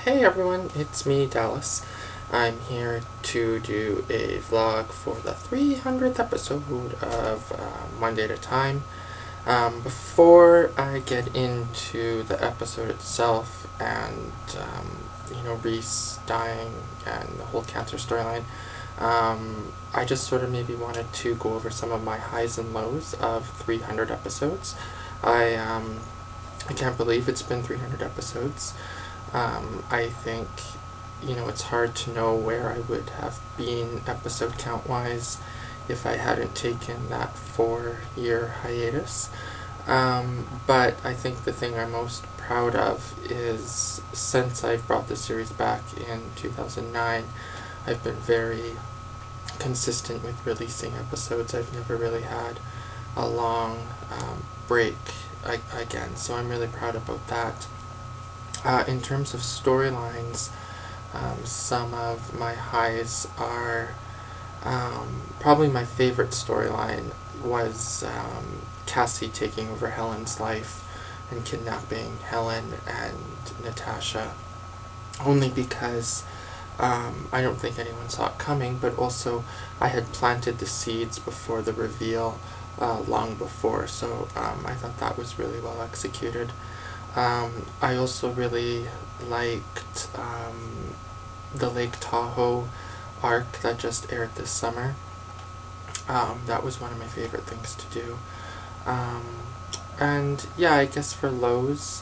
Hey everyone, it's me, Dallas. I'm here to do a vlog for the 300th episode of One Day at a Time. Before I get into the episode itself and, Reese dying and the whole cancer storyline, I just sort of maybe wanted to go over some of my highs and lows of 300 episodes. I can't believe it's been 300 episodes. I think, it's hard to know where I would have been episode count-wise if I hadn't taken that 4-year hiatus. But I think the thing I'm most proud of is since I've brought the series back in 2009, I've been very consistent with releasing episodes. I've never really had a long break again, so I'm really proud about that. In terms of storylines, some of my highs are probably my favorite storyline was Cassie taking over Helen's life and kidnapping Helen and Natasha, only because I don't think anyone saw it coming, but also I had planted the seeds before the reveal long before, so I thought that was really well executed. I also really liked the Lake Tahoe arc that just aired this summer. That was one of my favorite things to do. And yeah, I guess for lows,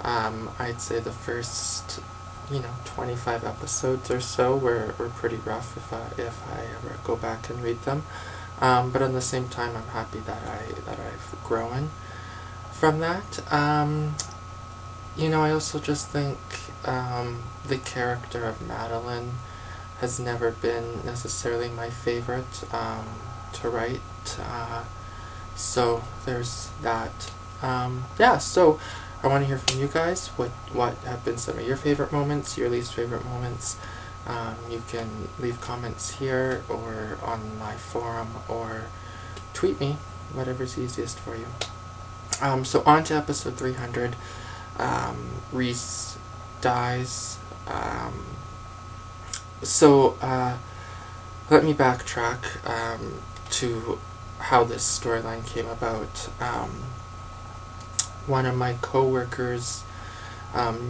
I'd say the first 25 episodes or so were pretty rough if I ever go back and read them. But at the same time, I'm happy that I've grown from that. I also just think the character of Madeline has never been necessarily my favorite to write. So there's that. So I want to hear from you guys. What have been some of your favorite moments, your least favorite moments? You can leave comments here or on my forum or tweet me, whatever's easiest for you. So on to episode 300. Reese dies. Let me backtrack to how this storyline came about. One of my co-workers'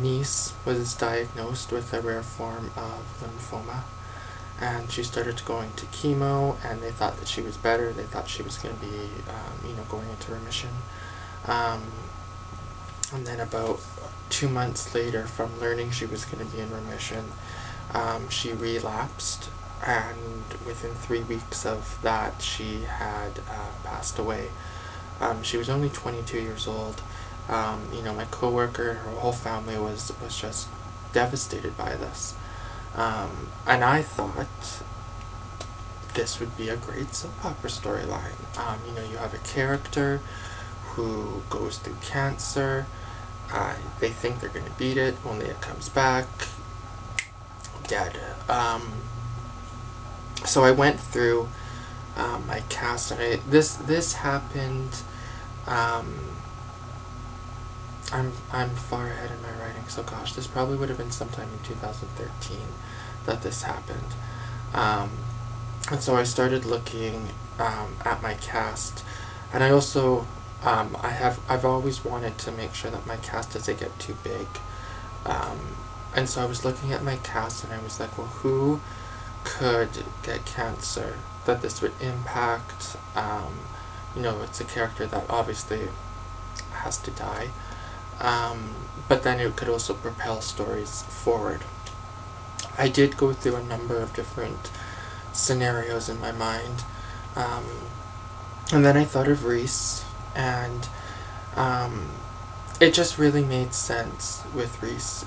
niece was diagnosed with a rare form of lymphoma, and she started going to chemo, and they thought that she was better. They thought she was going to be, going into remission. And then about 2 months later, from learning she was going to be in remission, she relapsed, and within 3 weeks of that, she had passed away. She was only 22 years old. My coworker, her whole family was just devastated by this. And I thought this would be a great soap opera storyline. You have a character who goes through cancer. They think they're going to beat it, only it comes back dead. So I went through my cast, and this happened. I'm far ahead in my writing, so gosh, this probably would have been sometime in 2013 that this happened. And so I started looking at my cast, and I also I've always wanted to make sure that my cast doesn't get too big. And so I was looking at my cast, and I was like, well, who could get cancer that this would impact? It's a character that obviously has to die. But then it could also propel stories forward. I did go through a number of different scenarios in my mind. And then I thought of Reese, and it just really made sense with Reese.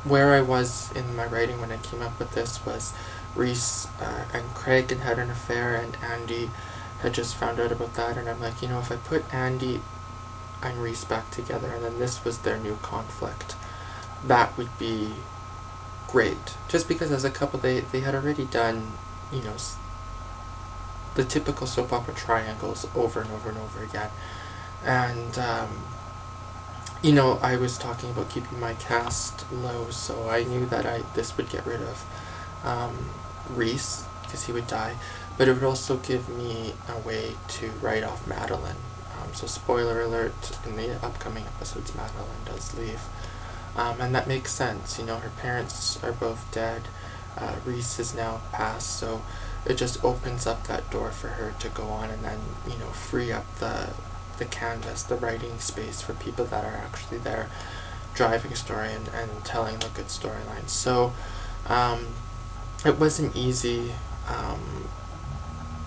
Where I was in my writing when I came up with this was Reese and Craig had an affair, and Andy had just found out about that, and I'm like, if I put Andy and Reese back together, and then this was their new conflict, that would be great. Just because as a couple, they had already done, the typical soap opera triangles over and over and over again. And, I was talking about keeping my cast low, so I knew that this would get rid of Rhys, because he would die, but it would also give me a way to write off Madeline. So spoiler alert, in the upcoming episodes, Madeline does leave. And that makes sense, her parents are both dead, Rhys is now passed, so it just opens up that door for her to go on and then, free up the canvas, the writing space for people that are actually there driving a story and telling the good storylines. So it wasn't easy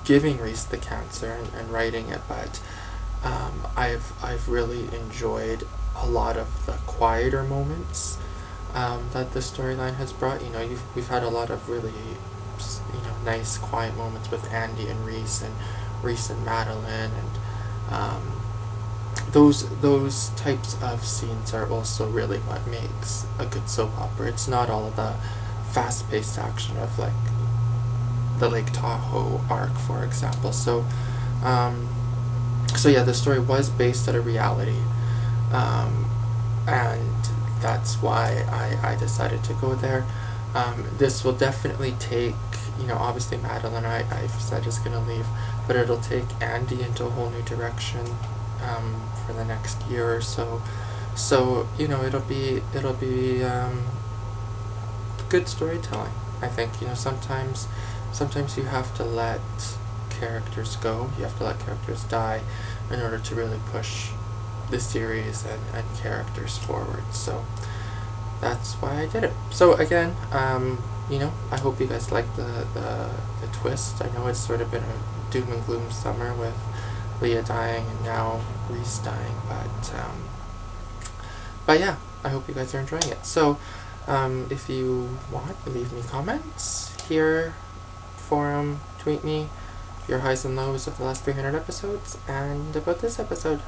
giving Rhys the cancer and writing it, but I've really enjoyed a lot of the quieter moments that the storyline has brought. We've had a lot of really nice quiet moments with Andy and Rhys and Madeline, and those types of scenes are also really what makes a good soap opera. It's not all of the fast-paced action of like the Lake Tahoe arc, for example. So yeah, the story was based on a reality, and that's why I decided to go there. This will definitely take, obviously Madeline, I've said is going to leave, but it'll take Andy into a whole new direction for the next year or so. So, it'll be good storytelling. I think, sometimes you have to let characters go, you have to let characters die in order to really push the series and characters forward. So that's why I did it. So again, I hope you guys like the twist. I know it's sort of been a doom and gloom summer with Leah dying and now Rhys dying, but yeah, I hope you guys are enjoying it. So if you want, leave me comments here, forum, tweet me your highs and lows of the last 300 episodes and about this episode.